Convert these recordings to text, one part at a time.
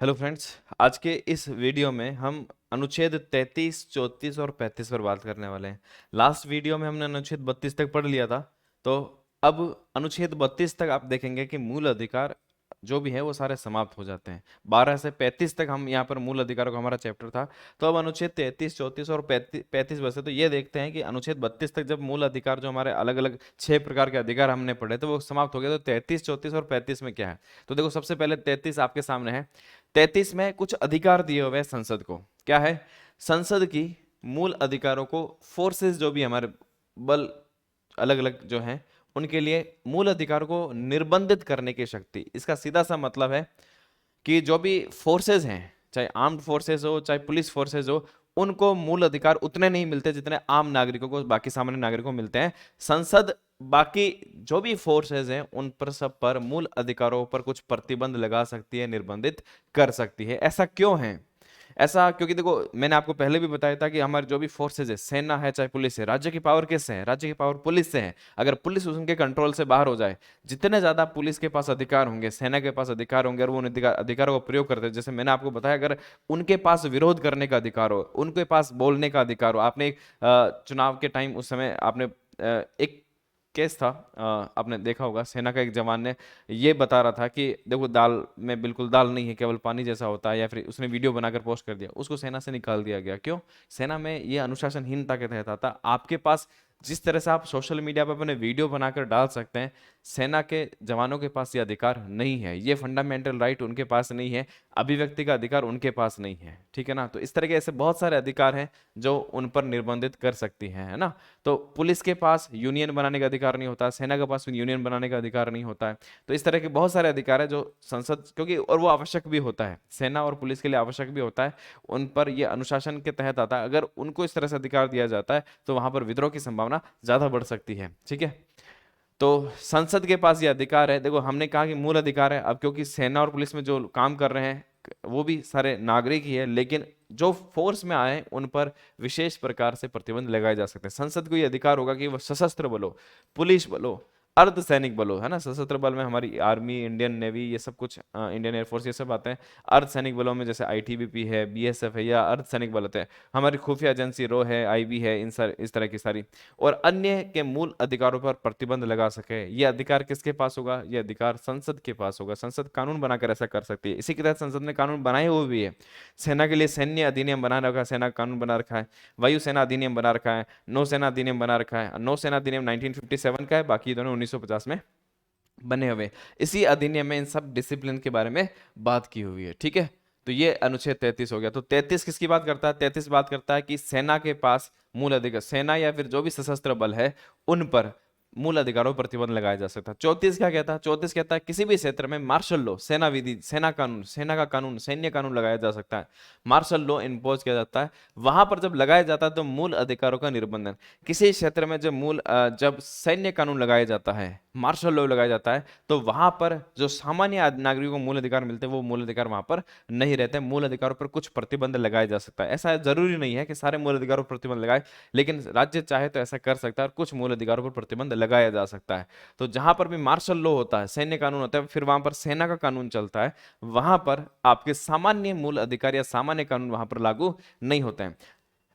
Hello friends. आज के इस वीडियो में हम अनुच्छेद 33, 34 और 35 पर बात करने वाले हैं। लास्ट वीडियो में हमने अनुच्छेद 32 तक पढ़ लिया था। तो अब अनुच्छेद 32 तक आप देखेंगे कि मूल अधिकार जो भी है वो सारे समाप्त हो जाते हैं। 12 से 35 तक हम यहाँ पर मूल अधिकारों का हमारा चैप्टर था। तो अब अनुच्छेद 33, 34 और 35 बचे। तो ये देखते हैं कि अनुच्छेद 32 तक जब मूल अधिकार जो हमारे अलग अलग 6 प्रकार के अधिकार हमने पढ़े तो वो समाप्त हो गए। तो 33, 34 और 35 में क्या है? तो देखो, सबसे पहले 33 आपके सामने है। 33 में कुछ अधिकार दिए हुए हैं संसद को। क्या है? संसद की मूल अधिकारों को, फोर्सेस जो भी हमारे बल अलग अलग जो हैं, उनके लिए मूल अधिकारों को निर्बंधित करने की शक्ति। इसका सीधा सा मतलब है कि जो भी फोर्सेस हैं, चाहे आर्म्ड फोर्सेस हो चाहे पुलिस फोर्सेस हो, उनको मूल अधिकार उतने नहीं मिलते जितने आम नागरिकों को, बाकी सामान्य नागरिकों को मिलते हैं। संसद बाकी जो भी फोर्सेस हैं उन पर, सब पर मूल अधिकारों पर कुछ प्रतिबंध लगा सकती है, निर्बंधित कर सकती है। ऐसा क्यों है? ऐसा क्योंकि देखो, मैंने आपको पहले भी बताया था कि हमारे जो भी फोर्सेज है, सेना है चाहे पुलिस है, राज्य की पावर किससे है? राज्य की पावर पुलिस से है। अगर पुलिस उनके कंट्रोल से बाहर हो जाए, जितने ज्यादा पुलिस के पास अधिकार होंगे, सेना के पास अधिकार होंगे, और वो उन अधिकारों को प्रयोग करते हैं, जैसे मैंने आपको बताया, अगर उनके पास विरोध करने का अधिकार हो, उनके पास बोलने का अधिकार हो। आपने चुनाव के टाइम उस समय आपने एक केस था, आपने देखा होगा, सेना का एक जवान ने ये बता रहा था कि देखो, दाल में बिल्कुल दाल नहीं है, केवल पानी जैसा होता है, या फिर उसने वीडियो बनाकर पोस्ट कर दिया, उसको सेना से निकाल दिया गया। क्यों? सेना में ये अनुशासनहीनता के तहत आता। आपके पास जिस तरह से आप सोशल मीडिया पर अपने वीडियो बनाकर डाल सकते हैं, सेना के जवानों के पास ये अधिकार नहीं है। ये फंडामेंटल राइट उनके पास नहीं है, अभिव्यक्ति का अधिकार उनके पास नहीं है। ठीक है ना? तो इस तरह के ऐसे बहुत सारे अधिकार हैं जो उन पर निर्बंधित कर सकती हैं, है ना? तो पुलिस के पास यूनियन बनाने का अधिकार नहीं होता, सेना के पास यूनियन बनाने का अधिकार नहीं होता है। तो इस तरह के बहुत सारे अधिकार है जो संसद, क्योंकि और वो आवश्यक भी होता है, सेना और पुलिस के लिए आवश्यक भी होता है, उन पर ये अनुशासन के तहत आता है। अगर उनको इस तरह से अधिकार दिया जाता है तो वहां पर विद्रोह की संभावना ज्यादा बढ़ सकती है। ठीक है? तो संसद के पास ये अधिकार है। देखो, हमने कहा कि मूल अधिकार है। अब क्योंकि सेना और पुलिस में जो काम कर रहे हैं वो भी सारे नागरिक ही है, लेकिन जो फोर्स में आए उन पर विशेष प्रकार से प्रतिबंध लगाए जा सकते हैं। संसद को ये अधिकार होगा कि वह सशस्त्र बलों, पुलिस बलों, अर्धसैनिक बलों, है ना, सशस्त्र बल में हमारी आर्मी, इंडियन नेवी, ये सब कुछ, इंडियन एयरफोर्स, ये सब आते हैं। अर्धसैनिक बलों में जैसे आईटीबीपी है, बीएसएफ है, या अर्धसैनिक बल होते हैं, हमारी खुफिया एजेंसी रो है, आईबी है, इस तरह की सारी, और अन्य के मूल अधिकारों पर प्रतिबंध लगा सके। ये अधिकार किसके पास होगा? ये अधिकार संसद के पास होगा। संसद कानून बनाकर ऐसा कर सकती है। इसी के तहत संसद ने कानून बनाए हुए भी है। सेना के लिए सैन्य अधिनियम बना रखा है, सेना का कानून बना रखा है। वायुसेना अधिनियम बना रखा है, नौसेना अधिनियम बना रखा है। नौसेना अधिनियम 1957 का है, बाकी दोनों 1950 में बने हुए। इसी अधिनियम में इन सब डिसिप्लिन के बारे में बात की हुई है। ठीक है? तो ये अनुच्छेद 33 हो गया। तो 33 किसकी बात करता है? 33 बात करता है कि सेना के पास मूल अधिकार, सेना या फिर जो भी सशस्त्र बल है उन पर मूल अधिकारों पर प्रतिबंध लगाया जा सकता है। 34 क्या कहता है? 34 कहता है किसी भी क्षेत्र में मार्शल लॉ, सेना विधि, सेना कानून, सेना का कानून, सैन्य कानून लगाया जा सकता है। मार्शल लॉ इम्पोज किया जाता है। वहां पर जब लगाया जाता है तो मूल अधिकारों का निर्बंधन। किसी क्षेत्र में जब सैन्य कानून लगाया जाता है, मार्शल लॉ लगाया जाता है, तो वहां पर जो सामान्य नागरिकों को मूल अधिकार मिलते हैं वो मूल अधिकार वहां पर नहीं रहते। मूल अधिकारों पर कुछ प्रतिबंध लगाया जा सकता है। ऐसा जरूरी नहीं है कि सारे मूल अधिकारों पर प्रतिबंध लगाए, लेकिन राज्य चाहे तो ऐसा कर सकता है और कुछ मूल अधिकारों पर प्रतिबंध लगाया जा सकता है। तो जहां पर भी मार्शल लॉ होता है, सैन्य कानून होता है, फिर वहां पर सेना का कानून चलता है, वहां पर आपके सामान्य मूल अधिकार या सामान्य कानून वहां पर लागू नहीं होते हैं।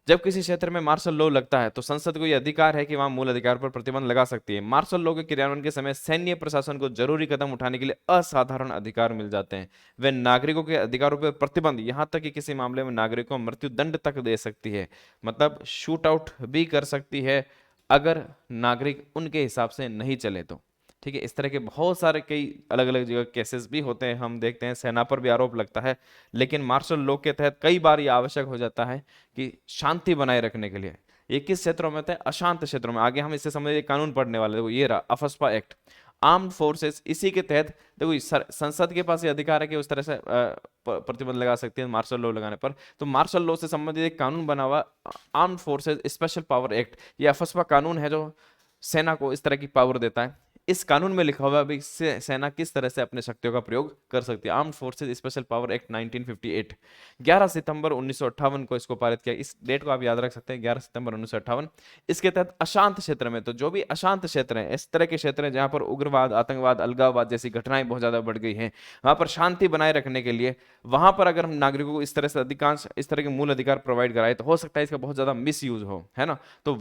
जब किसी क्षेत्र में मार्शल लॉ लगता है तो संसद को यह अधिकार है कि वहां मूल अधिकार पर प्रतिबंध लगा सकती है। मार्शल लॉ के क्रियान्वयन के समय सैन्य प्रशासन को जरूरी कदम उठाने के लिए असाधारण अधिकार मिल जाते हैं। वे नागरिकों के अधिकारों पर प्रतिबंध, यहां तक कि किसी मामले में नागरिकों को मृत्यु दंड तक दे सकती है, मतलब शूट आउट भी कर सकती है अगर नागरिक उनके हिसाब से नहीं चले तो। ठीक है? इस तरह के बहुत सारे कई अलग अलग जगह केसेस भी होते हैं, हम देखते हैं। सेना पर भी आरोप लगता है, लेकिन मार्शल लॉ के तहत कई बार ये आवश्यक हो जाता है कि शांति बनाए रखने के लिए। ये किस क्षेत्रों में होता है? अशांत क्षेत्रों में। आगे हम इससे संबंधित कानून पढ़ने वाले, देखो ये रहा अफस्पा एक्ट, आर्म्ड फोर्सेस। इसी के तहत देखो, संसद के पास ये अधिकार है कि उस तरह से प्रतिबंध लगा सकती है मार्शल लॉ लगाने पर। तो मार्शल लॉ से संबंधित एक कानून बना हुआ, armed forces special power act, ये अफस्पा कानून है जो सेना को इस तरह की पावर देता है। इस कानून में लिखा हुआ है सेना किस तरह से अपने शक्तियों का प्रयोग कर सकती है। Armed forces special power act 1958, 11 सितंबर 1958 को इसको पारित किया। इस डेट को आप याद रख सकते हैं, 11 सितंबर 1958। इसके तहत अशांत क्षेत्र में, तो जो भी अशांत क्षेत्र है, इस तरह के क्षेत्र हैं जहां पर उग्रवाद, आतंकवाद, अलगाववाद जैसी घटनाएं बहुत ज्यादा बढ़ गई हैं, वहां पर शांति बनाए रखने के लिए, वहां पर अगर हम नागरिकों को इस तरह से अधिकांश इस तरह के मूल अधिकार प्रोवाइड कराए तो हो सकता है इसका बहुत ज्यादा मिस यूज हो, है ना। तो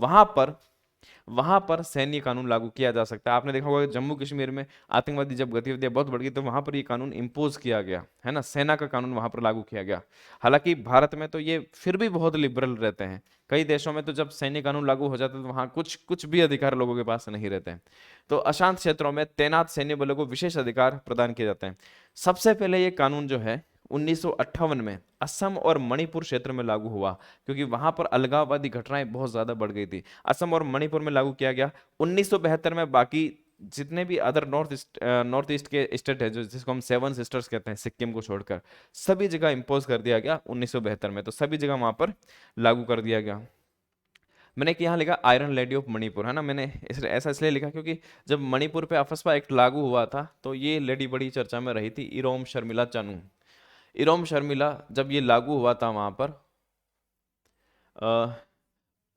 वहां पर सैन्य कानून लागू किया जा सकता है। आपने देखा होगा कि जम्मू कश्मीर में आतंकवादी जब गतिविधियां बहुत बढ़ गई तो वहां पर ये कानून इंपोज किया गया, है ना, सेना का कानून वहां पर लागू किया गया। हालांकि भारत में तो ये फिर भी बहुत लिबरल रहते हैं। कई देशों में तो जब सैन्य कानून लागू हो जाता है तो वहां कुछ कुछ भी अधिकार लोगों के पास नहीं रहते हैं। तो अशांत क्षेत्रों में तैनात सैन्य बलों को विशेष अधिकार प्रदान किए जाते हैं। सबसे पहले ये कानून जो है 1958 में असम और मणिपुर क्षेत्र में लागू हुआ, क्योंकि वहां पर अलगाववादी घटनाएं बहुत ज्यादा बढ़ गई थी। असम और मणिपुर में लागू किया गया। 1972 में बाकी जितने भी अदर नॉर्थ ईस्ट के स्टेट है, जो जिसको हम सेवन सिस्टर्स कहते हैं, सिक्किम को छोड़कर सभी जगह इंपोज कर दिया गया 1972 में। तो सभी जगह वहां पर लागू कर दिया गया। मैंने यहाँ लिखा आयरन लेडी ऑफ मणिपुर, है ना, मैंने ऐसा इसलिए लिखा क्योंकि जब मणिपुर पे अफस्पा एक्ट लागू हुआ था तो ये लेडी बड़ी चर्चा में रही थी, इरोम शर्मिला चानू। इरोम शर्मिला जब ये लागू हुआ था वहां पर,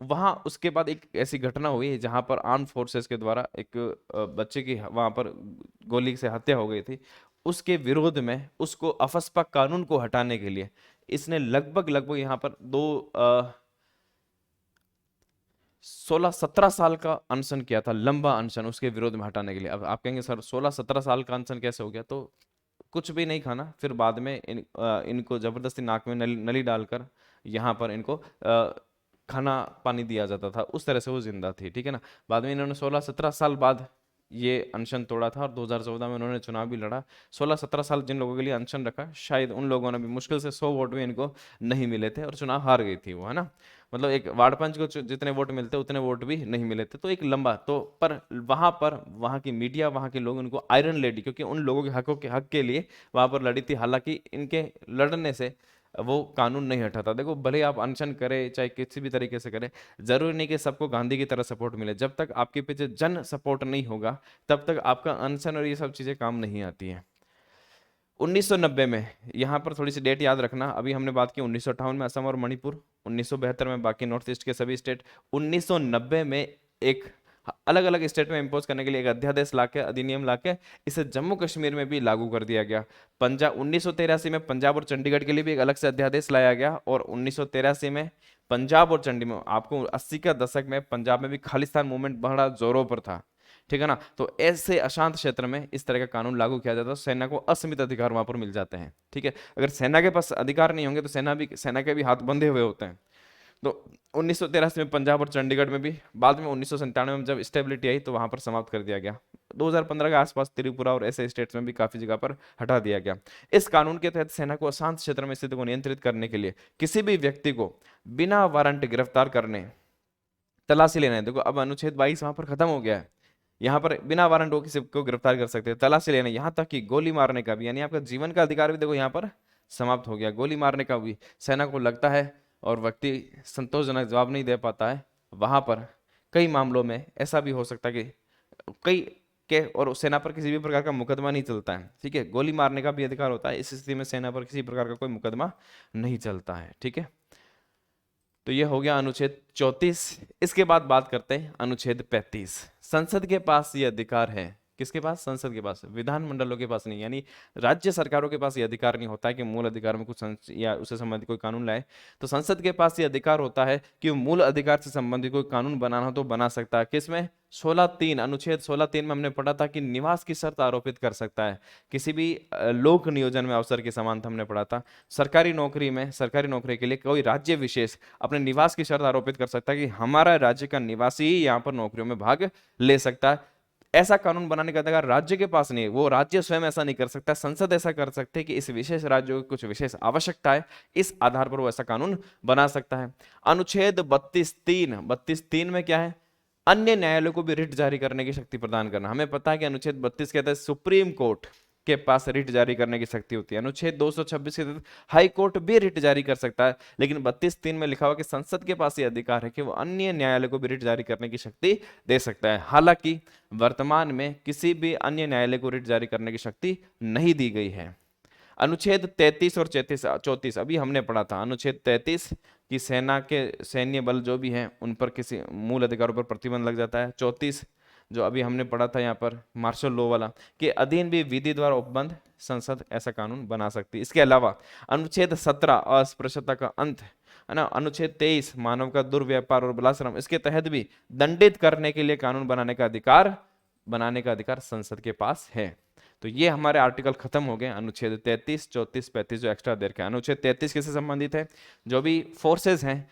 वहां उसके बाद एक ऐसी घटना हुई जहां पर आर्म फोर्सेस के द्वारा एक बच्चे की वहां पर गोली से हत्या हो गई थी। उसके विरोध में, उसको अफस्पा कानून को हटाने के लिए इसने लगभग लगभग यहाँ पर 16-17 साल का अनशन किया था, लंबा अनशन उसके विरोध में हटाने के लिए। अब आप कहेंगे सर 16-17 साल का अनशन कैसे हो गया? तो कुछ भी नहीं खाना, फिर बाद में इनको जबरदस्ती नाक में नली डालकर यहाँ पर इनको खाना पानी दिया जाता था, उस तरह से वो जिंदा थी, ठीक है ना। बाद में इन्होंने 16-17 साल बाद ये अनशन तोड़ा था और 2014 में उन्होंने चुनाव भी लड़ा। 16-17 साल जिन लोगों के लिए अनशन रखा, शायद उन लोगों ने भी मुश्किल से 100 वोट भी इनको नहीं मिले थे और चुनाव हार गई थी वो, है ना। मतलब एक वार्ड पंच को जितने वोट मिलते उतने वोट भी नहीं मिले थे। तो एक लंबा तो पर वहां की मीडिया, वहां के लोग उनको आयरन लेडी, क्योंकि उन लोगों के हक के लिए वहां पर लड़ी थी। हालांकि इनके लड़ने से वो कानून नहीं हटा था। देखो, भले आप अनशन करें चाहे किसी भी तरीके से करें, जरूरी नहीं कि सबको गांधी की तरह सपोर्ट मिले। जब तक आपके पीछे जन सपोर्ट नहीं होगा तब तक आपका अनशन और ये सब चीजें काम नहीं आती हैं। 1990 में, यहाँ पर थोड़ी सी डेट याद रखना, अभी हमने बात की 1958 में असम और मणिपुर, 1972 में बाकी नॉर्थ ईस्ट के सभी स्टेट, 1990 में एक अलग अलग स्टेट में इंपोज करने के लिए एक अध्यादेश लाके, अधिनियम लाके इसे जम्मू कश्मीर में भी लागू कर दिया गया। पंजाब 1983 में पंजाब और चंडीगढ़ के लिए भी एक अलग से अध्यादेश लाया गया। और 1983 में पंजाब और चंडीगढ़, आपको 80 का दशक में पंजाब में भी खालिस्तान मूवमेंट बड़ा जोरों पर था, ठीक है ना। तो ऐसे अशांत क्षेत्र में इस तरह का कानून लागू किया जाता है, सेना को असीमित अधिकार वहां पर मिल जाते हैं, ठीक है। अगर सेना के पास अधिकार नहीं होंगे तो सेना के भी हाथ बंधे हुए होते हैं। तो 1983 में पंजाब और चंडीगढ़ में भी, बाद में 1997 में जब स्टेबिलिटी आई तो वहां पर समाप्त कर दिया गया। 2015 के आसपास त्रिपुरा और ऐसे स्टेट्स में भी काफी जगह पर हटा दिया गया। इस कानून के तहत सेना को अशांत क्षेत्र में स्थिति को नियंत्रित करने के लिए किसी भी व्यक्ति को बिना वारंट गिरफ्तार करने, तलाशी लेना है। देखो, अब अनुच्छेद 22 वहां पर खत्म हो गया है। यहाँ पर बिना वारंट वो किसी को गिरफ्तार कर सकते हैं, तलाशी लेना, यहाँ तक कि गोली मारने का भी, यानी आपका जीवन का अधिकार भी देखो यहाँ पर समाप्त हो गया। गोली मारने का भी सेना को लगता है और व्यक्ति संतोषजनक जवाब नहीं दे पाता है, वहां पर कई मामलों में ऐसा भी हो सकता है कि कई के और सेना पर किसी भी प्रकार का मुकदमा नहीं चलता है, ठीक है। गोली मारने का भी अधिकार होता है, इस स्थिति में सेना पर किसी प्रकार का कोई मुकदमा नहीं चलता है, ठीक है। तो ये हो गया अनुच्छेद 34। इसके बाद बात करते हैं अनुच्छेद 35। संसद के पास ये अधिकार है, किसके पास? संसद के पास, विधानमंडलों के पास नहीं। यानी राज्य सरकारों के पास ये अधिकार नहीं होता है कि मूल अधिकार में कुछ या उससे संबंधित कोई कानून लाए। तो संसद के पास ये अधिकार होता है कि मूल अधिकार से संबंधित कोई कानून बनाना हो तो बना सकता है। किसमें? 16(3), अनुच्छेद 16(3) में हमने पढ़ा था कि निवास की शर्त आरोपित कर सकता है। किसी भी लोक नियोजन में अवसर की समानता हमने पढ़ा था। सरकारी नौकरी में, सरकारी नौकरी के लिए कोई राज्य विशेष अपने निवास की शर्त आरोपित कर सकता है कि हमारा राज्य का निवासी ही यहाँ पर नौकरियों में भाग ले सकता है। ऐसा कानून बनाने का अधिकार राज्य के पास नहीं है, वो राज्य स्वयं ऐसा नहीं कर सकता। संसद ऐसा कर सकते हैं कि इस विशेष राज्य को कुछ विशेष आवश्यकता है, इस आधार पर वो ऐसा कानून बना सकता है। अनुच्छेद 32(3) में क्या है? अन्य न्यायालयों को भी रिट जारी करने की शक्ति प्रदान करना। हमें पता है कि अनुच्छेद 32 कहता है सुप्रीम कोर्ट, के पास रिट जारी करने की शक्ति होती है। अनुच्छेद 226 के तहत हाई कोर्ट भी रिट जारी कर सकता है, लेकिन 32(3) में लिखा हुआ कि संसद के पास ये अधिकार है कि वो अन्य न्यायालय को भी रिट जारी करने की शक्ति दे सकता है। हालांकि वर्तमान में किसी भी अन्य न्यायालय को रिट जारी करने की शक्ति नहीं दी गई है। अनुच्छेद 33 और 34 अभी हमने पढ़ा था। अनुच्छेद 33 की सेना के सैन्य बल जो भी हैं उन पर किसी मूल अधिकारों पर प्रतिबंध लग जाता है। 34 जो अभी हमने पढ़ा था यहाँ पर मार्शल लॉ वाला, के अधीन भी विधि द्वारा उपबंध संसद ऐसा कानून बना सकती है। इसके अलावा अनुच्छेद 17 अस्पृश्यता का अंत है ना, अनुच्छेद 23 मानव का दुर्व्यापार और बलात्श्रम, इसके तहत भी दंडित करने के लिए कानून बनाने का अधिकार संसद के पास है। तो ये हमारे आर्टिकल खत्म हो गए। अनुच्छेद 33, 34, 35 जो एक्स्ट्रा देर का। अनुच्छेद 33 किससे संबंधित है? जो भी फोर्सेज हैं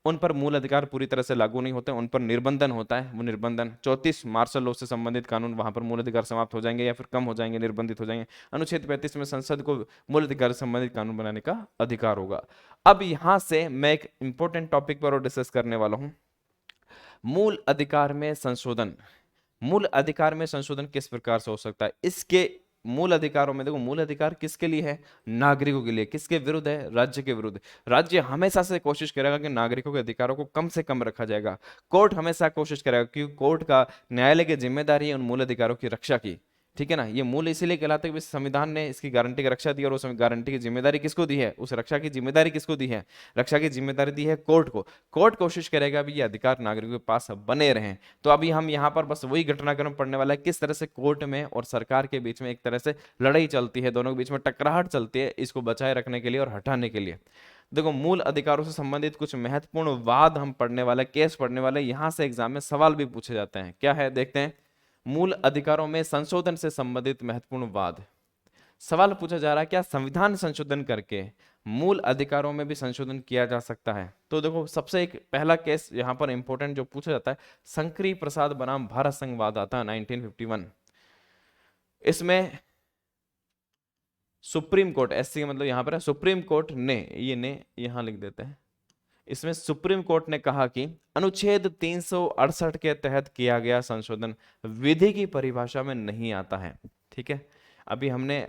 उन पर मूल अधिकार पूरी तरह से लागू नहीं होते, उन पर निर्बंधन होता है, वो निर्बंधन। 34 मार्शल लॉ से संबंधित कानून, वहां पर मूल अधिकार समाप्त हो जाएंगे या फिर कम हो जाएंगे, निर्बंधित हो जाएंगे। अनुच्छेद 35 में संसद को मूल अधिकार से संबंधित कानून बनाने का अधिकार होगा। अब यहां से मैं एक इंपॉर्टेंट टॉपिक पर और डिस्कस करने वाला हूं, मूल अधिकार में संशोधन। मूल अधिकार में संशोधन किस प्रकार से हो सकता है? इसके मूल अधिकारों में देखो, मूल अधिकार किसके लिए है? नागरिकों के लिए। किसके विरुद्ध है? राज्य के विरुद्ध। राज्य हमेशा से कोशिश करेगा कि नागरिकों के अधिकारों को कम से कम रखा जाएगा। कोर्ट हमेशा कोशिश करेगा, क्योंकि कोर्ट का, न्यायालय की जिम्मेदारी है उन मूल अधिकारों की रक्षा की। ठीक है ना, ये मूल इसीलिए कहलाते हैं कि संविधान ने इसकी गारंटी की रक्षा दी, और उस गारंटी की जिम्मेदारी किसको दी है? उस रक्षा की जिम्मेदारी किसको दी है? रक्षा की जिम्मेदारी दी है कोर्ट को। कोर्ट कोशिश करेगा भी ये अधिकार नागरिकों के पास बने रहें। तो अभी हम यहाँ पर बस वही घटनाक्रम पढ़ने वाला है, किस तरह से कोर्ट में और सरकार के बीच में एक तरह से लड़ाई चलती है, दोनों के बीच में टकराहट चलती है, इसको बचाए रखने के लिए और हटाने के लिए। देखो, मूल अधिकारों से संबंधित कुछ महत्वपूर्ण वाद हम पढ़ने वाले, केस पढ़ने वाले, यहां से एग्जाम में सवाल भी पूछे जाते हैं। क्या है देखते हैं। मूल अधिकारों में संशोधन से संबंधित महत्वपूर्ण वाद। सवाल पूछा जा रहा है, क्या संविधान संशोधन करके मूल अधिकारों में भी संशोधन किया जा सकता है? तो देखो, सबसे एक पहला केस यहां पर इंपॉर्टेंट जो पूछा जाता है, शंकरी प्रसाद बनाम भारत संघ वाद आता है 1951। इसमें सुप्रीम कोर्ट, एससी मतलब यहां पर है, सुप्रीम कोर्ट ने, ये ने यहां लिख देते हैं, इसमें सुप्रीम कोर्ट ने कहा कि अनुच्छेद 368 के तहत किया गया संशोधन विधि की परिभाषा में नहीं आता है। ठीक है, अभी हमने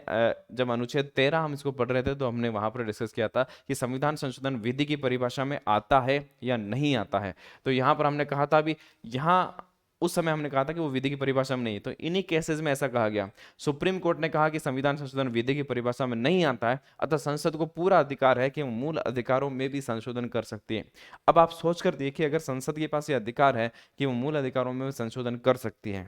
जब अनुच्छेद 13 हम इसको पढ़ रहे थे तो हमने वहां पर डिस्कस किया था कि संविधान संशोधन विधि की परिभाषा में आता है या नहीं आता है। तो यहां पर हमने कहा था, अभी यहां उस समय हमने कहा था कि वो विधि की परिभाषा में नहीं। तो इन्हीं केसेस में ऐसा कहा गया, सुप्रीम कोर्ट ने कहा कि संविधान संशोधन विधि की परिभाषा में नहीं आता है, अतः संसद को पूरा अधिकार है कि वो मूल अधिकारों में भी संशोधन कर सकती है। अब आप सोचकर देखिए, अगर संसद के पास ये अधिकार है कि वो मूल अधिकारों में संशोधन कर सकती है,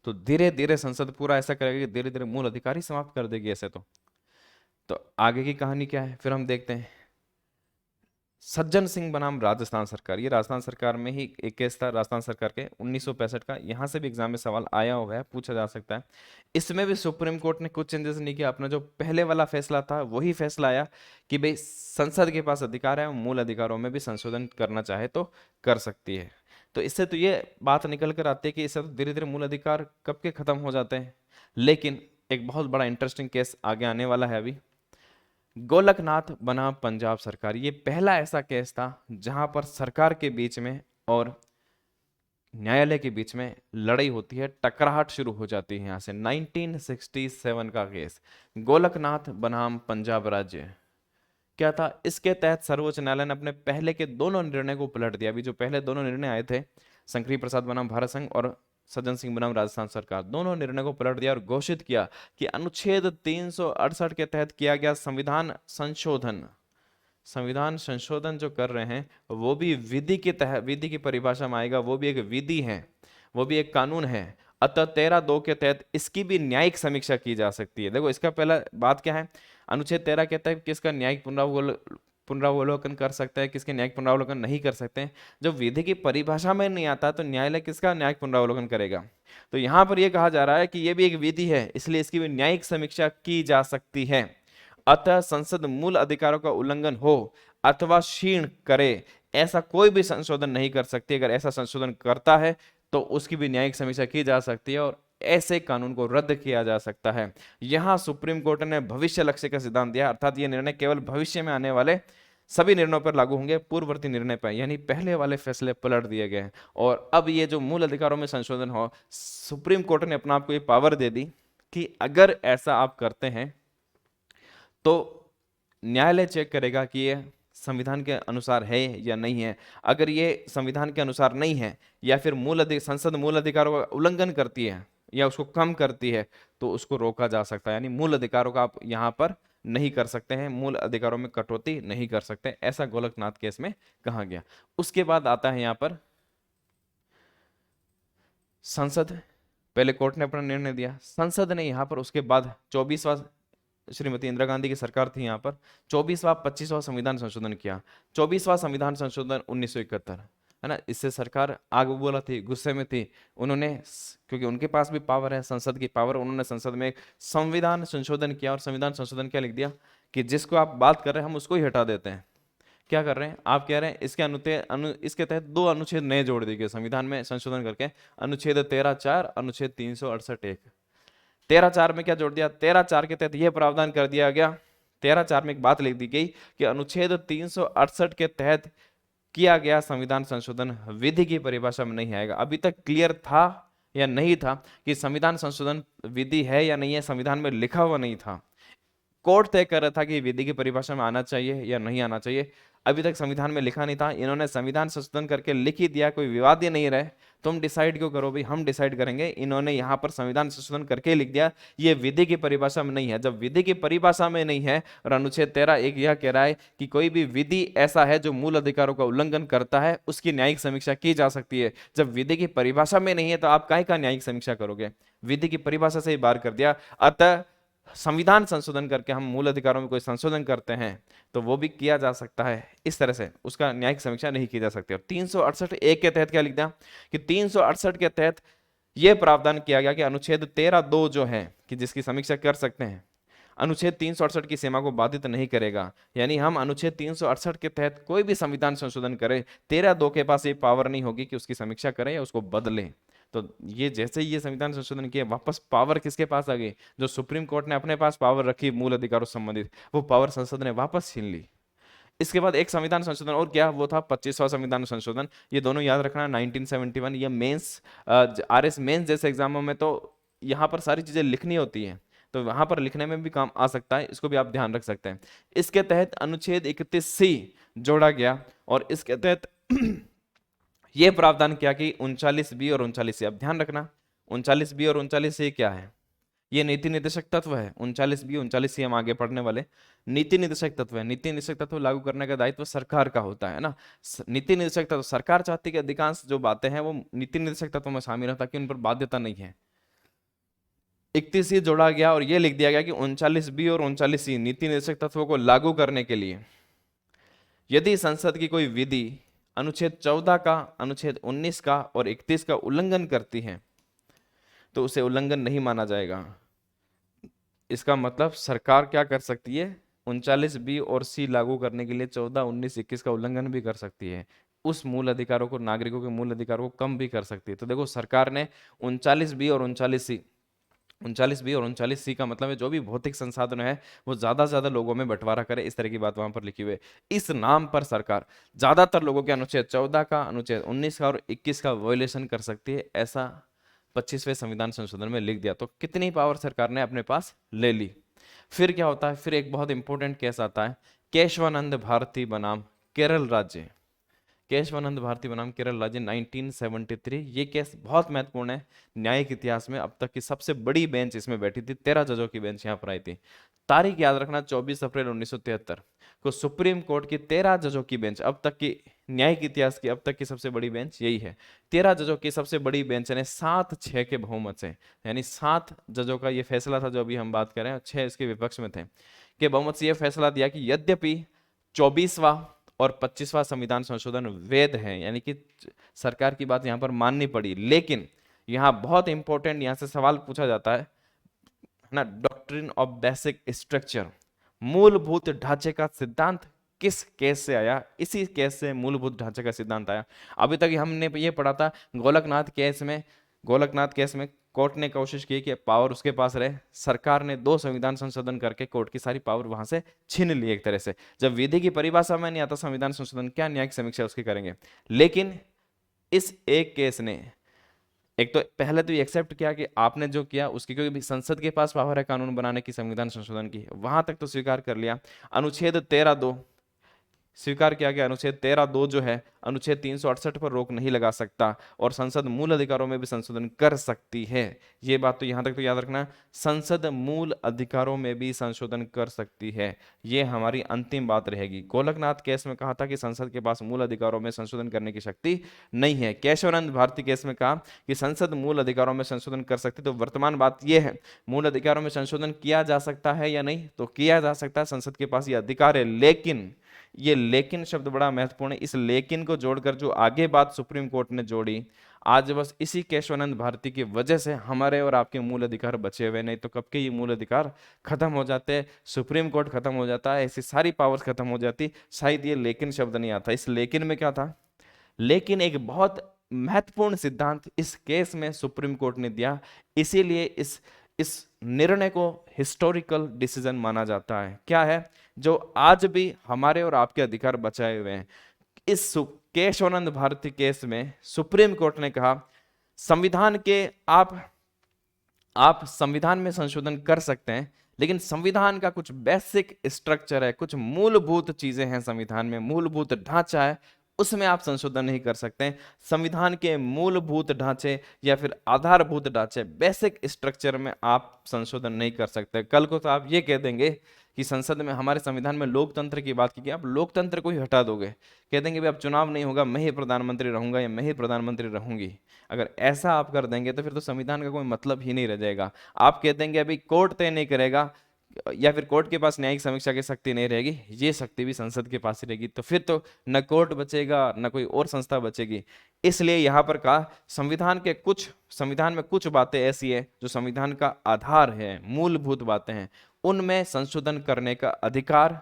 तो धीरे धीरे संसद पूरा ऐसा करेगी कि धीरे धीरे मूल अधिकार ही समाप्त कर देगी ऐसे। तो आगे की कहानी क्या है फिर हम देखते हैं। सज्जन सिंह बनाम राजस्थान सरकार, ये राजस्थान सरकार में ही एक केस था, राजस्थान सरकार के 1965 का। यहां से भी एग्जाम में सवाल आया हुआ है, पूछा जा सकता है। इसमें भी सुप्रीम कोर्ट ने कुछ चेंजेस नहीं किया, अपना जो पहले वाला फैसला था वही फैसला आया कि भाई संसद के पास अधिकार है, मूल अधिकारों में भी संशोधन करना चाहे तो कर सकती है। तो इससे तो ये बात निकल कर आती है कि इससे तो धीरे धीरे मूल अधिकार कब के खत्म हो जाते हैं। लेकिन एक बहुत बड़ा इंटरेस्टिंग केस आगे आने वाला है अभी, गोलकनाथ बनाम पंजाब सरकार। ये पहला ऐसा केस था जहां पर सरकार के बीच में और न्यायालय के बीच में लड़ाई होती है, टकराहट शुरू हो जाती है। यहां से 1967 का केस, गोलकनाथ बनाम पंजाब राज्य। क्या था इसके तहत? सर्वोच्च न्यायालय ने अपने पहले के दोनों निर्णय को पलट दिया। अभी जो पहले दोनों निर्णय आए थे, शंकरी प्रसाद बनाम भारत संघ और सज्जन सिंह बनाम राजस्थान सरकार, दोनों निर्णय को पलट दिया और घोषित किया कि अनुच्छेद 368 के तहत किया गया संविधान संशोधन जो कर रहे हैं वो भी विधि के तहत, विधि की परिभाषा में आएगा, वो भी एक विधि है, वो भी एक कानून है। अतः 13(2) के तहत इसकी भी न्यायिक समीक्षा की जा सकती है। देखो, इसका पहला बात क्या है, अनुच्छेद 13 कहता है किसका न्यायिक पुनरावलोकन कर सकते हैं, किसके न्यायिक पुनरावलोकन नहीं कर सकते हैं। जब विधि की परिभाषा में नहीं आता तो न्यायालय किसका न्यायिक पुनरावलोकन करेगा? तो यहां पर यह कहा जा रहा है कि यह भी एक विधि है, इसलिए इसकी भी न्यायिक समीक्षा की जा सकती है। अतः संसद मूल अधिकारों का उल्लंघन हो अथवा क्षीण करे ऐसा कोई भी संशोधन नहीं कर सकती। अगर ऐसा संशोधन करता है तो उसकी भी न्यायिक समीक्षा की जा सकती है और ऐसे कानून को रद्द किया जा सकता है। यहां सुप्रीम कोर्ट ने भविष्य लक्ष्य का सिद्धांत दिया, अर्थात ये निर्णय केवल भविष्य में आने वाले सभी निर्णयों पर लागू होंगे, पूर्ववर्ती निर्णय पर, यानी पहले वाले फैसले पलट दिए गए। और अब ये जो मूल अधिकारों में संशोधन हो, सुप्रीम कोर्ट ने अपना आपको ये पावर दे दी कि अगर ऐसा आप करते हैं तो न्यायालय चेक करेगा कि ये संविधान के अनुसार है या नहीं है। अगर ये संविधान के अनुसार नहीं है या फिर संसद मूल अधिकारों का उल्लंघन करती है या उसको कम करती है तो उसको रोका जा सकता है। यानी मूल अधिकारों का आप यहाँ पर नहीं कर सकते हैं, मूल अधिकारों में कटौती नहीं कर सकते, ऐसा गोलकनाथ केस में कहा गया। उसके बाद आता है यहाँ पर संसद। पहले कोर्ट ने अपना निर्णय दिया, संसद ने यहाँ पर उसके बाद 24वां, श्रीमती इंदिरा गांधी की सरकार थी यहाँ पर, 24वां 25वां संविधान संशोधन किया। 24वां संविधान संशोधन 1971, है ना। इससे सरकार आग बोला थी, गुस्से में थी। उन्होंने, क्योंकि उनके पास भी पावर है, संसद की पावर, उन्होंने संसद में एक संविधान संशोधन किया। और संविधान संशोधन क्या लिख दिया कि जिसको आप बात कर रहे हैं हम उसको ही हटा देते हैं। क्या कर रहे हैं आप, कह रहे हैं इसके तहत 2 अनुच्छेद नए जोड़ दिए गए संविधान में संशोधन करके, अनुच्छेद 13(4), अनुच्छेद 368(1). 13(4) में क्या जोड़ दिया, 13(4) के तहत यह प्रावधान कर दिया गया, 13(4) में एक बात लिख दी गई कि अनुच्छेद 368 के तहत किया गया संविधान संशोधन विधि की परिभाषा में नहीं आएगा। अभी तक क्लियर था या नहीं था कि संविधान संशोधन विधि है या नहीं है, संविधान में लिखा हुआ नहीं था। कोर्ट तय कर रहा था कि विधि की परिभाषा में आना चाहिए या नहीं आना चाहिए। अभी तक संविधान में लिखा नहीं था, इन्होंने संविधान संशोधन करके लिख ही दिया, कोई विवाद ही नहीं रहे। तुम डिसाइड क्यों करो भाई, हम डिसाइड करेंगे। इन्होंने यहाँ पर संविधान संशोधन करके लिख दिया, ये विधि की परिभाषा में नहीं है। जब विधि की परिभाषा में नहीं है और अनुच्छेद 13(1) यह कह रहा है कि कोई भी विधि ऐसा है जो मूल अधिकारों का उल्लंघन करता है, उसकी न्यायिक समीक्षा की जा सकती है। जब विधि की परिभाषा में नहीं है तो आप काहे का न्यायिक समीक्षा करोगे, विधि की परिभाषा से ही बाहर कर दिया। अतः संविधान संशोधन करके हम मूल अधिकारों में कोई संशोधन करते हैं तो वो भी किया जा सकता है, इस तरह से उसका न्यायिक समीक्षा नहीं की जा सकती। और 368(1) के तहत क्या लिख दिया कि 368 के तहत यह प्रावधान किया गया कि अनुच्छेद 13(2) जो है कि जिसकी समीक्षा कर सकते हैं, अनुच्छेद 368 की सीमा को बाधित नहीं करेगा। यानी हम अनुच्छेद 368 के तहत कोई भी संविधान संशोधन करें, 13(2) के पास ये पावर नहीं होगी कि उसकी समीक्षा करें या उसको बदले। तो ये जैसे ही ये संविधान संशोधन किए, वापस पावर किसके पास आ गई, जो सुप्रीम कोर्ट ने अपने पास पावर रखी मूल अधिकारों से संबंधित, वो पावर संसद ने वापस छीन ली। इसके बाद एक संविधान संशोधन और क्या, वो था 25वां संविधान संशोधन। ये दोनों याद रखना, 1971। ये मेंस, RS मेंस जैसे एग्जामों में तो यहाँ पर सारी चीजें लिखनी होती हैं, तो वहां पर लिखने में भी काम आ सकता है, इसको भी आप ध्यान रख सकते हैं। इसके तहत अनुच्छेद 31C जोड़ा गया और इसके तहत यह प्रावधान किया कि 39B और 39C, अब ध्यान रखना 39B और 39C क्या है, ये नीति निर्देशक तत्व है। 39B 39C हम आगे पढ़ने वाले, नीति निर्देशक तत्व है। नीति निर्देशक तत्व लागू करने का दायित्व सरकार का होता है ना। नीति निर्देशक तत्व, सरकार चाहती है कि अधिकांश जो बातें हैं वो नीति निर्देशक तत्व में शामिल है ताकि उन पर बाध्यता नहीं है। 31C जोड़ा गया और ये लिख दिया गया कि 39B और 39C नीति निर्देशक तत्वों को लागू करने के लिए यदि संसद की कोई विधि अनुच्छेद 14 का, अनुच्छेद 19 का और 31 का उल्लंघन करती है तो उसे उल्लंघन नहीं माना जाएगा। इसका मतलब सरकार क्या कर सकती है, 39B और C लागू करने के लिए 14, 19, 21 का उल्लंघन भी कर सकती है। उस मूल अधिकारों को, नागरिकों के मूल अधिकारों को कम भी कर सकती है। तो देखो सरकार ने 39B और 39C, 39B और 39C का मतलब है जो भी भौतिक संसाधन है वो ज्यादा से ज्यादा लोगों में बंटवारा करे, इस तरह की बात वहां पर लिखी हुई है। इस नाम पर सरकार ज्यादातर लोगों के अनुच्छेद 14 का, अनुच्छेद 19 का और 21 का वायोलेशन कर सकती है, ऐसा 25वें संविधान संशोधन में लिख दिया। तो कितनी पावर सरकार ने अपने पास ले ली। फिर क्या होता है, फिर एक बहुत इंपॉर्टेंट केस आता है, केशवानंद भारती बनाम केरल राज्य। केशवानंद भारती बनाम केरल राज्य 1973। ये केस बहुत महत्वपूर्ण है न्यायिक इतिहास में। अब तक की सबसे बड़ी बेंच इसमें बैठी थी, 13 जजों की बेंच यहाँ पर आई थी। तारीख याद रखना, 24 अप्रैल 1973 को सुप्रीम कोर्ट की 13 जजों की बेंच, अब तक की न्यायिक इतिहास की अब तक की सबसे बड़ी बेंच यही है। 13 जजों की सबसे बड़ी बेंच ने 7-6 के बहुमत से, यानी 7 जजों का ये फैसला था जो अभी हम बात कर रहे हैं, 6 इसके विपक्ष में थे, के बहुमत से यह फैसला दिया कि यद्यपि 24वां और 25वां संविधान संशोधन वैध है, यानी कि सरकार की बात यहां पर माननी पड़ी, लेकिन यहां बहुत इंपॉर्टेंट यहां से सवाल पूछा जाता है ना, डॉक्ट्रिन ऑफ बेसिक स्ट्रक्चर, मूलभूत ढांचे का सिद्धांत किस केस से आया, इसी केस से मूलभूत ढांचे का सिद्धांत आया। अभी तक हमने ये पढ़ा था गोलकनाथ केस में, गोलकनाथ केस में कोर्ट ने कोशिश की कि पावर उसके पास रहे, सरकार ने 2 संविधान संशोधन करके कोर्ट की सारी पावर वहां से छीन ली एक तरह से। जब विधि की परिभाषा में नहीं आता संविधान संशोधन, क्या न्यायिक समीक्षा उसकी करेंगे। लेकिन इस एक केस ने एक तो पहले तो ये एक्सेप्ट किया कि आपने जो किया उसकी, क्योंकि भी संसद के पास पावर है कानून बनाने की, संविधान संशोधन की, वहां तक तो स्वीकार कर लिया। अनुच्छेद 13(2) स्वीकार किया गया। अनुच्छेद 13(2) जो है अनुच्छेद 368 पर रोक नहीं लगा सकता, और संसद मूल अधिकारों में भी संशोधन कर सकती है। ये बात तो यहां तक तो याद रखना, संसद मूल अधिकारों में भी संशोधन कर सकती है। ये हमारी अंतिम बात रहेगी। गोलकनाथ केस में कहा था कि संसद के पास मूल अधिकारों में संशोधन करने की शक्ति नहीं है। केशवानंद भारती केस में कहा कि संसद मूल अधिकारों में संशोधन कर सकती। तो वर्तमान बात यह है, मूल अधिकारों में संशोधन किया जा सकता है या नहीं, तो किया जा सकता है, संसद के पास यह अधिकार है। लेकिन ये लेकिन शब्द बड़ा महत्वपूर्ण है। इस लेकिन को जोड़कर जो आगे बात सुप्रीम कोर्ट ने जोड़ी, आज बस इसी केशवानंद भारती की वजह से हमारे और आपके मूल अधिकार बचे हुए, नहीं तो कब के ये मूल अधिकार खत्म हो जाते, सुप्रीम कोर्ट खत्म हो जाता है, ऐसी सारी पावर्स खत्म हो जाती, शायद ये लेकिन शब्द नहीं आता। इस लेकिन में क्या था, लेकिन एक बहुत महत्वपूर्ण सिद्धांत इस केस में सुप्रीम कोर्ट ने दिया, इसीलिए इस निर्णय को हिस्टोरिकल डिसीजन माना जाता है। क्या है, जो आज भी हमारे और आपके अधिकार बचाए हुए हैं। इस केशवानंद भारती केस में सुप्रीम कोर्ट ने कहा, संविधान के आप संविधान में संशोधन कर सकते हैं, लेकिन संविधान का कुछ बेसिक स्ट्रक्चर है, कुछ मूलभूत चीजें हैं, संविधान में मूलभूत ढांचा है, उसमें आप संशोधन नहीं कर सकते। संविधान के मूलभूत ढांचे या फिर आधारभूत ढांचे, बेसिक स्ट्रक्चर में आप संशोधन नहीं कर सकते। कल को तो आप ये कह देंगे कि संसद में, हमारे संविधान में लोकतंत्र की बात की, आप लोकतंत्र को ही हटा दोगे, कह देंगे भाई अब चुनाव नहीं होगा, मैं ही प्रधानमंत्री रहूंगा या मैं ही प्रधानमंत्री रहूंगी। अगर ऐसा आप कर देंगे तो फिर तो संविधान का कोई मतलब ही नहीं रह जाएगा। आप कह देंगे अभी कोर्ट तय नहीं करेगा, या फिर कोर्ट के पास न्यायिक समीक्षा की शक्ति नहीं रहेगी, ये शक्ति भी संसद के पास ही रहेगी, तो फिर तो न कोर्ट बचेगा न कोई और संस्था बचेगी। इसलिए यहां पर कहा, संविधान में कुछ बातें ऐसी है जो संविधान का आधार है, मूलभूत बातें हैं, उनमें संशोधन करने का अधिकार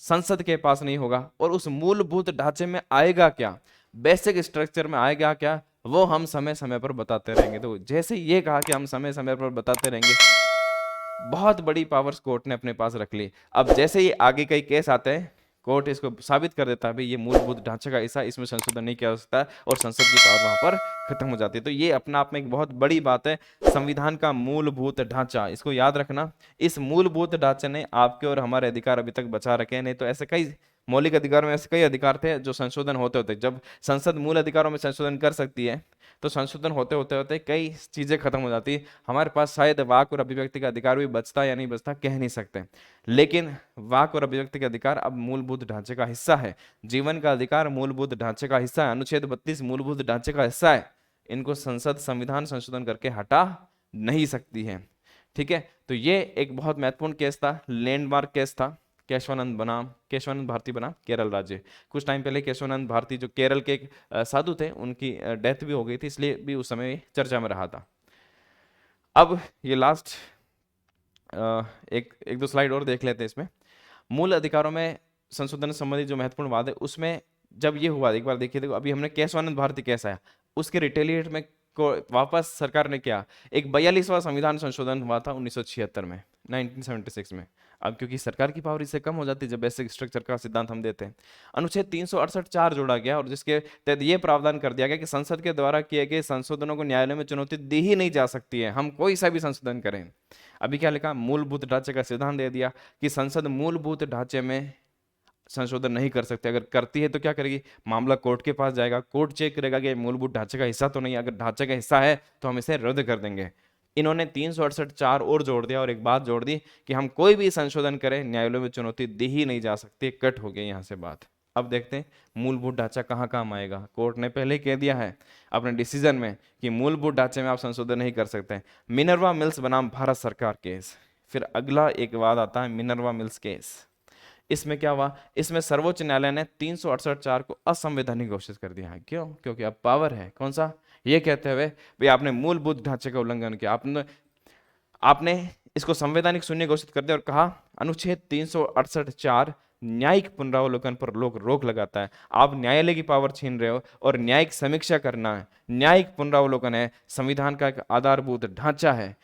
संसद के पास नहीं होगा। और उस मूलभूत ढांचे में आएगा क्या, बेसिक स्ट्रक्चर में आएगा क्या, वो हम समय समय पर बताते रहेंगे। तो जैसे ये कहा कि हम समय समय पर बताते रहेंगे, बहुत बड़ी पावर्स कोर्ट ने अपने पास रख ली। अब जैसे ही आगे कई केस आते हैं, कोर्ट इसको साबित कर देता है भाई ये मूलभूत ढांचे का हिस्सा, इसमें संशोधन नहीं किया जा सकता, और संसद की पावर वहां पर खत्म हो जाती है। तो ये अपना आप में एक बहुत बड़ी बात है, संविधान का मूलभूत ढांचा, इसको याद रखना। इस मूलभूत ढांचे ने आपके और हमारे अधिकार अभी तक बचा रखे हैं। नहीं तो ऐसे कई मौलिक अधिकार में ऐसे कई अधिकार थे जो संशोधन होते होते, जब संसद मूल अधिकारों में संशोधन कर सकती है तो संशोधन होते होते होते कई चीजें खत्म हो जाती। हमारे पास शायद वाक और अभिव्यक्ति का अधिकार भी बचता या नहीं बचता कह नहीं सकते, लेकिन वाक और अभिव्यक्ति का अधिकार अब मूलभूत ढांचे का हिस्सा है। जीवन का अधिकार मूलभूत ढांचे का हिस्सा है। अनुच्छेद 32 मूलभूत ढांचे का हिस्सा है। इनको संसद संविधान संशोधन करके हटा नहीं सकती है। ठीक है, तो ये एक बहुत महत्वपूर्ण केस था, लैंडमार्क केस था। केशवानंद भारती बना केरल राज्य। कुछ टाइम पहले केशवानंद भारती जो केरल के एक साधु थे, उनकी डेथ भी हो गई थी, इसलिए भी उस समय चर्चा में रहा था। अब ये लास्ट एक दो स्लाइड और देख लेते हैं। इसमें मूल अधिकारों में संशोधन संबंधी जो महत्वपूर्ण बात है, उसमें जब ये हुआ, एक बार देखिए, देखो अभी हमने केशवानंद भारती केस आया, उसके रिटेलिएट में को वापस सरकार ने किया, एक 42वां संविधान संशोधन हुआ था 1976 में, 1976 में। अब क्योंकि सरकार की पावर इससे कम हो जाती है जब बेसिक स्ट्रक्चर का सिद्धांत हम देते हैं, अनुच्छेद 368(4) जोड़ा गया, और जिसके तहत ये प्रावधान कर दिया गया कि संसद के द्वारा किए गए संशोधनों को न्यायालय में चुनौती दी ही नहीं जा सकती है, हम कोई सा भी संशोधन करें। अभी क्या लिखा, मूलभूत ढांचे का सिद्धांत दे दिया कि संसद मूलभूत ढांचे में संशोधन नहीं कर सकते। अगर करती है तो क्या करेगी, मामला कोर्ट के पास जाएगा, कोर्ट चेक करेगा कि मूलभूत ढांचे का हिस्सा तो नहीं, अगर ढांचे का हिस्सा है तो हम इसे रद्द कर देंगे। इन्होंने 368(4) और जोड़ दिया, और एक बात जोड़ दी कि हम कोई भी संशोधन करें न्यायालय में चुनौती दी ही नहीं जा सकती। कट हो गई यहां से बात। अब देखते हैं मूलभूत ढांचा कहाँ काम आएगा। कोर्ट ने पहले कह दिया है अपने डिसीजन में कि मूलभूत ढांचे में आप संशोधन नहीं कर सकते। मिनर्वा मिल्स बनाम भारत सरकार केस, फिर अगला एक वाद आता है मिनर्वा मिल्स केस। इसमें क्या हुआ, इसमें सर्वोच्च न्यायालय ने 368(4) को असंवैधानिक घोषित कर दिया है। क्यों, क्योंकि अब पावर है कौन सा, ये कहते हुए भाई आपने मूलभूत ढांचे का उल्लंघन किया, आपने इसको संवैधानिक शून्य घोषित कर दिया और कहा अनुच्छेद 368(4) न्यायिक पुनरावलोकन पर रोक लगाता है। आप न्यायालय की पावर छीन रहे हो, और न्यायिक समीक्षा करना है, न्यायिक पुनरावलोकन है, संविधान का एक आधारभूत ढांचा है।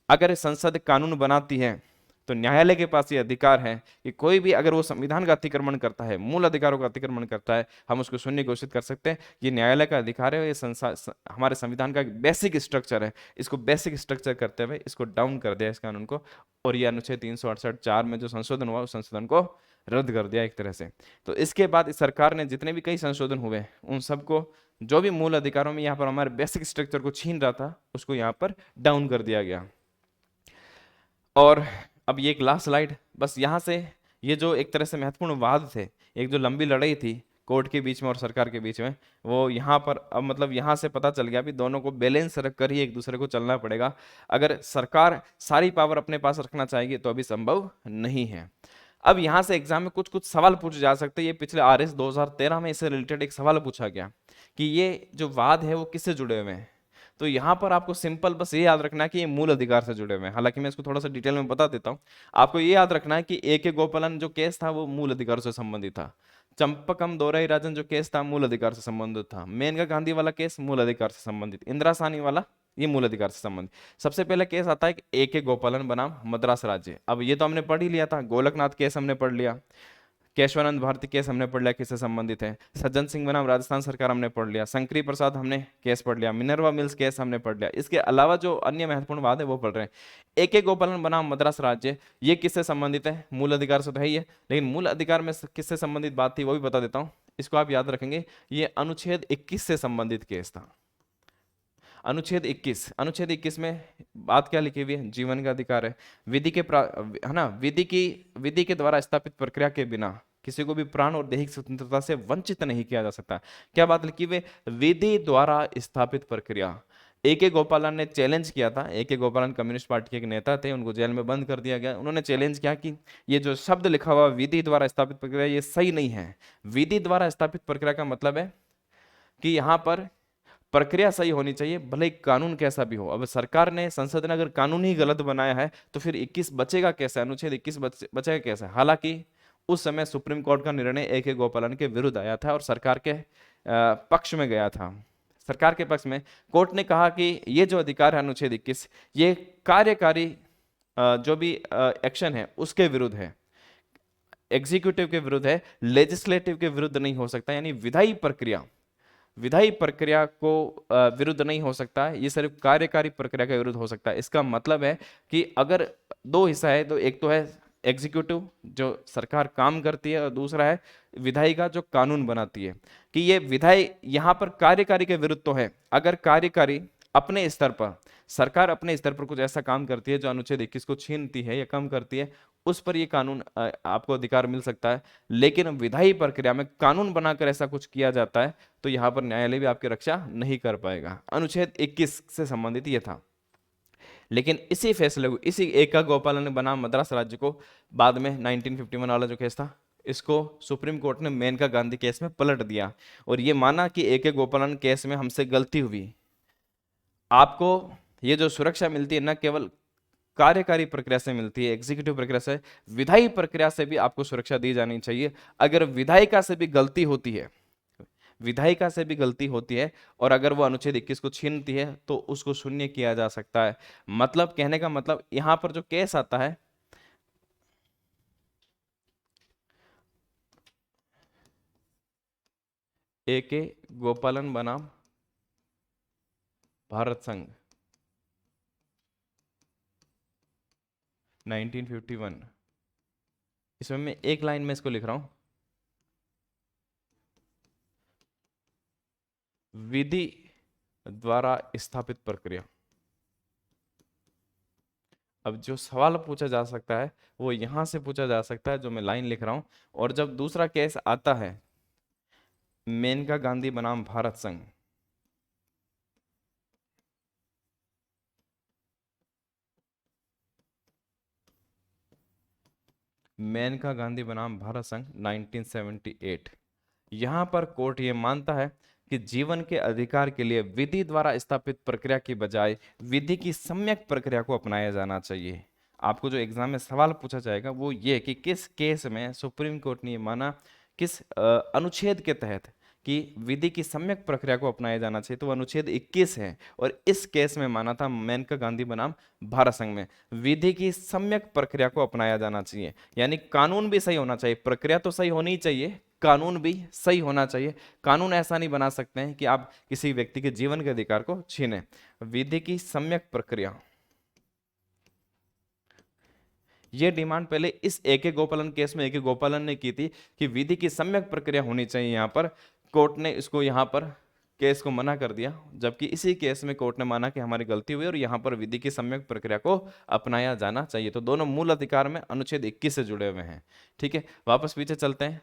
अगर संसद कानून बनाती है तो न्यायालय के पास ये अधिकार है कि कोई भी अगर वो संविधान का अतिक्रमण करता है, मूल अधिकारों का अतिक्रमण करता है, हम उसको शून्य घोषित कर सकते हैं। ये न्यायालय का अधिकार है, ये हमारे संविधान का एक बेसिक स्ट्रक्चर है। इसको बेसिक स्ट्रक्चर करते हुए इसको डाउन कर दिया इस कानून को, और ये अनुच्छेद 368(4) में जो संशोधन हुआ उस संशोधन को रद्द कर दिया एक तरह से। तो इसके बाद इस सरकार ने जितने भी कई संशोधन हुए उन सबको, जो भी मूल अधिकारों में यहाँ पर हमारे बेसिक स्ट्रक्चर को छीन रहा था उसको यहाँ पर डाउन कर दिया गया। और अब ये एक लास्ट स्लाइड, बस यहाँ से ये जो एक तरह से महत्वपूर्ण वाद थे, एक जो लंबी लड़ाई थी कोर्ट के बीच में और सरकार के बीच में, वो यहाँ पर अब मतलब यहाँ से पता चल गया भी दोनों को बैलेंस रख कर ही एक दूसरे को चलना पड़ेगा। अगर सरकार सारी पावर अपने पास रखना चाहेगी तो अभी संभव नहीं है। अब यहाँ से एग्जाम में कुछ कुछ सवाल पूछे जा सकते हैं। ये पिछले RS 2013 में इससे रिलेटेड एक सवाल पूछा गया कि ये जो वाद है वो किससे जुड़े हुए हैं। तो यहाँ पर आपको सिंपल बस ये याद रखना है कि ये मूल अधिकार से जुड़े हुए हैं। हालांकि मैं इसको थोड़ा सा डिटेल में बता देता हूँ। आपको ये याद रखना है कि A.K. गोपालन जो केस था वो मूल अधिकार से संबंधित था। चंपकम दोराईराजन जो केस था मूल अधिकार से संबंधित था। मेनका गांधी वाला केस मूल अधिकार से संबंधित। इंदिरा साहनी वाला ये मूल अधिकार से संबंधित। सबसे पहले केस आता है A.K. गोपालन बनाम मद्रास राज्य। अब ये तो हमने पढ़ ही लिया था। गोलकनाथ केस हमने पढ़ लिया। केशवानंद भारती केस हमने पढ़ लिया किससे संबंधित है। सज्जन सिंह बनाम राजस्थान सरकार हमने पढ़ लिया। शंकरी प्रसाद हमने केस पढ़ लिया। मिनर्वा मिल्स केस हमने पढ़ लिया। इसके अलावा जो अन्य महत्वपूर्ण बात है वो पढ़ रहे हैं। A.K. गोपालन बनाम मद्रास राज्य, ये किससे संबंधित है? मूल अधिकार से तो है ही है, लेकिन मूल अधिकार में किससे संबंधित बात थी वो भी बता देता हूँ। इसको आप याद रखेंगे, ये अनुच्छेद 21 से संबंधित केस था। अनुच्छेद 21 में बात क्या लिखी हुई है? जीवन का अधिकार है। विधि के है ना, विधि के द्वारा स्थापित प्रक्रिया के बिना किसी को भी प्राण और दैहिक स्वतंत्रता से वंचित नहीं किया जा सकता। क्या बात लिखी हुई? विधि द्वारा स्थापित प्रक्रिया। A.K. गोपालन ने चैलेंज किया था। A.K. गोपालन कम्युनिस्ट पार्टी के एक नेता थे, उनको जेल में बंद कर दिया गया। उन्होंने चैलेंज किया कि ये जो शब्द लिखा हुआ विधि द्वारा स्थापित प्रक्रिया ये सही नहीं है। विधि द्वारा स्थापित प्रक्रिया का मतलब है कि यहाँ पर प्रक्रिया सही होनी चाहिए, भले ही कानून कैसा भी हो। अब सरकार ने, संसद ने अगर कानून ही गलत बनाया है तो फिर 21 बचेगा कैसे? अनुच्छेद 21 बचेगा कैसे? हालांकि उस समय सुप्रीम कोर्ट का निर्णय A.K. गोपालन के विरुद्ध आया था और सरकार के पक्ष में गया था। सरकार के पक्ष में कोर्ट ने कहा कि ये जो अधिकार है अनुच्छेद 21, ये कार्यकारी जो भी एक्शन है उसके विरुद्ध है, एग्जीक्यूटिव के विरुद्ध है, लेजिस्लेटिव के विरुद्ध नहीं हो सकता। यानी विधायी प्रक्रिया को विरुद्ध नहीं हो सकता है, ये सिर्फ कार्यकारी प्रक्रिया के विरुद्ध हो सकता है। इसका मतलब है कि अगर दो हिस्सा है तो एक तो है एग्जीक्यूटिव जो सरकार काम करती है और दूसरा है विधायी का जो कानून बनाती है। कि ये विधायी यहाँ पर कार्यकारी के विरुद्ध तो है। अगर कार्यकारी अपने स्तर पर, सरकार अपने स्तर पर कुछ ऐसा काम करती है जो अनुच्छेद 21 को छीनती है या कम करती है, उस पर ये कानून आपको अधिकार मिल सकता है। लेकिन विधायी प्रक्रिया में कानून बनाकर ऐसा कुछ किया जाता है तो यहाँ पर न्यायालय भी आपकी रक्षा नहीं कर पाएगा। अनुच्छेद 21 से संबंधित ये था। लेकिन इसी फैसले को, इसी A.K. गोपालन बनाम मद्रास राज्य को बाद में 1951 वाला जो केस था, इसको सुप्रीम कोर्ट ने मेनका गांधी केस में पलट दिया और ये माना कि A.K. गोपालन केस में हमसे गलती हुई। आपको ये जो सुरक्षा मिलती है न केवल कार्यकारी प्रक्रिया से मिलती है, एग्जीक्यूटिव प्रक्रिया से, विधायी प्रक्रिया से भी आपको सुरक्षा दी जानी चाहिए। अगर विधायिका से भी गलती होती है, विधायिका से भी गलती होती है और अगर वो अनुच्छेद 21 को छीनती है तो उसको शून्य किया जा सकता है। मतलब कहने का मतलब यहां पर जो केस आता है, A.K. गोपालन बनाम भारत संघ 1951, इसमें मैं एक लाइन में इसको लिख रहा हूं, विधि द्वारा स्थापित प्रक्रिया। अब जो सवाल पूछा जा सकता है वो यहां से पूछा जा सकता है जो मैं लाइन लिख रहा हूं। और जब दूसरा केस आता है मेनका गांधी बनाम भारत संघ, मेनका गांधी बनाम भारत संघ 1978, यहां पर कोर्ट ये मानता है कि जीवन के अधिकार के लिए विधि द्वारा स्थापित प्रक्रिया की बजाय विधि की सम्यक प्रक्रिया को अपनाया जाना चाहिए। आपको जो एग्जाम में सवाल पूछा जाएगा वो ये कि किस केस में सुप्रीम कोर्ट ने माना, किस अनुच्छेद के तहत कि विधि की सम्यक प्रक्रिया को अपनाया जाना चाहिए, तो वो अनुच्छेद 21 है। और इस केस में माना था मेनका गांधी बनाम भारत संघ में, विधि की सम्यक प्रक्रिया को अपनाया जाना चाहिए, यानी कानून भी सही होना चाहिए, प्रक्रिया तो सही होनी ही चाहिए, कानून भी सही होना चाहिए। कानून ऐसा नहीं बना सकते हैं कि आप किसी व्यक्ति के जीवन के अधिकार को छीने। विधि की सम्यक प्रक्रिया, ये डिमांड पहले इस ए.के. गोपालन केस में ए.के. गोपालन ने की थी कि विधि की सम्यक प्रक्रिया होनी चाहिए। यहां पर कोर्ट ने इसको यहां पर केस को मना कर दिया, जबकि इसी केस में कोर्ट ने माना कि हमारी गलती हुई और यहां पर विधि की सम्यक प्रक्रिया को अपनाया जाना चाहिए। तो दोनों मूल अधिकार में अनुच्छेद 21 से जुड़े हुए हैं। ठीक है, वापस पीछे चलते हैं।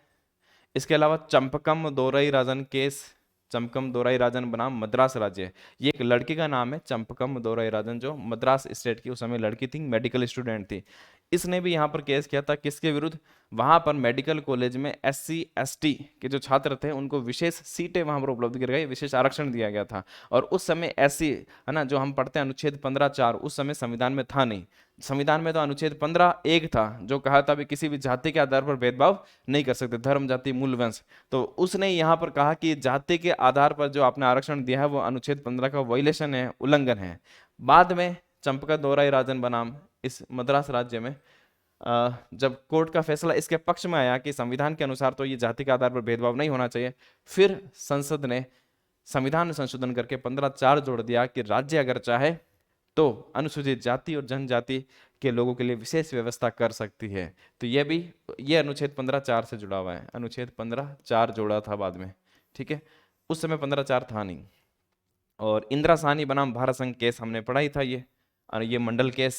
इसके अलावा चंपकम दोरई राजन केस, चंपकम दोरई राजन बनाम मद्रास राज्य, ये एक लड़की का नाम है चंपकम दोरई राजन, जो मद्रास स्टेट की उस समय लड़की थी, मेडिकल स्टूडेंट थी। इसने भी यहाँ पर केस किया था, किसके विरुद्ध? वहां पर मेडिकल कॉलेज में SC ST के जो छात्र थे उनको विशेष सीटें वहां पर उपलब्ध कराई, विशेष आरक्षण दिया गया था। और उस समय SC है ना, जो हम पढ़ते हैं अनुच्छेद 15(4), उस समय संविधान में था नहीं। संविधान में तो अनुच्छेद 15(1) था, जो कहा था भी किसी भी जाति के आधार पर भेदभाव नहीं कर सकते, धर्म जाति मूल वंश। तो उसने यहाँ पर कहा कि जाति के आधार पर जो आपने आरक्षण दिया है वो अनुच्छेद 15 का वायलेशन है, उल्लंघन है। बाद में चंपका दोरई राजन बनाम इस मद्रास राज्य में जब कोर्ट का फैसला इसके पक्ष में आया कि संविधान के अनुसार तो ये जाति के आधार पर भेदभाव नहीं होना चाहिए, फिर संसद ने संविधान में संशोधन करके 15(4) जोड़ दिया कि राज्य अगर चाहे तो अनुसूचित जाति और जनजाति के लोगों के लिए विशेष व्यवस्था कर सकती है। तो ये अनुच्छेद 15(4) से जुड़ा हुआ है, अनुच्छेद 15(4) जोड़ा था बाद में। ठीक है, उस समय 15(4) था नहीं। और इंदिरा साहनी बनाम भारत संघ केस हमने पढ़ा ही था ये, और ये मंडल केस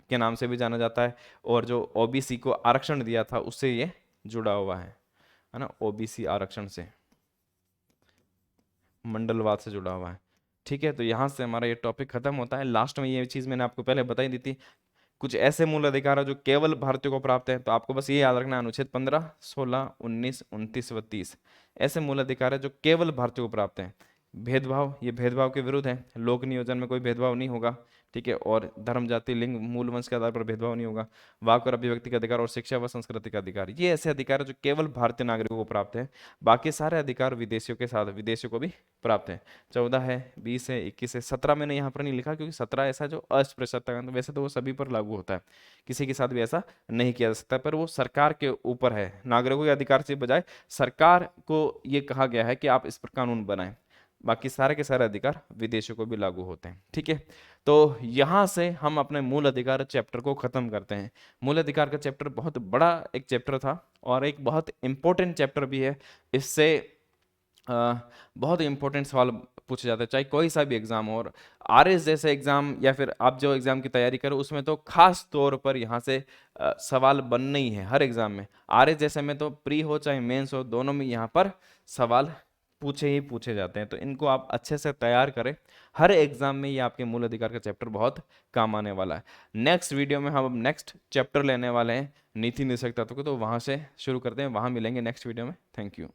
के नाम से भी जाना जाता है। और जो OBC को आरक्षण दिया था उससे ये जुड़ा हुआ है ना, OBC आरक्षण से, मंडलवाद से जुड़ा हुआ है। ठीक है, तो यहाँ से हमारा ये टॉपिक खत्म होता है। लास्ट में ये चीज़ मैंने आपको पहले बताई दी थी, कुछ ऐसे मूल अधिकार है जो केवल भारतीयों को प्राप्त है, तो आपको बस ये याद रखना है, अनुच्छेद 15, 16, 19, 29 व 30 ऐसे मूल अधिकार है जो केवल भारतीयों को प्राप्त है। भेदभाव, ये भेदभाव के विरुद्ध है, लोक नियोजन में कोई भेदभाव नहीं होगा। ठीक है, और धर्म जाति लिंग मूल वंश के आधार पर भेदभाव नहीं होगा। वाक और अभिव्यक्ति का अधिकार और शिक्षा व संस्कृति का अधिकार, ये ऐसे अधिकार है जो केवल भारतीय नागरिकों को प्राप्त है। बाकी सारे अधिकार विदेशियों के साथ विदेशियों को भी प्राप्त है। 14 है, 20 है, 21 है, 17 मैंने यहाँ पर नहीं लिखा क्योंकि 17 ऐसा जो अस्पृश्यता का, वैसे तो वो सभी पर लागू होता है, किसी के साथ भी ऐसा नहीं किया जा सकता, पर वो सरकार के ऊपर है। नागरिकों के अधिकार से बजाय सरकार को ये कहा गया है कि आप इस पर कानून बनाएं। बाकी सारे के सारे अधिकार विदेशियों को भी लागू होते हैं। ठीक है, तो यहां से हम अपने मूल अधिकार चैप्टर को खत्म करते हैं। मूल अधिकार का चैप्टर बहुत बड़ा एक चैप्टर था और एक बहुत इंपॉर्टेंट चैप्टर भी है। इससे बहुत इंपॉर्टेंट सवाल पूछे जाते हैं, चाहे कोई सा भी एग्जाम हो। और RS जैसे एग्जाम या फिर आप जो एग्जाम की तैयारी करो उसमें तो खास तौर पर यहाँ से सवाल बनने ही है हर एग्जाम में। RS जैसे में तो प्री हो चाहे मेंस हो, दोनों में यहाँ पर सवाल पूछे ही पूछे जाते हैं। तो इनको आप अच्छे से तैयार करें, हर एग्जाम में ये आपके मूल अधिकार का चैप्टर बहुत काम आने वाला है। नेक्स्ट वीडियो में हम अब नेक्स्ट चैप्टर लेने वाले हैं नीति निषेध तत्व को, तो वहां से शुरू करते हैं, वहां मिलेंगे नेक्स्ट वीडियो में। Thank you.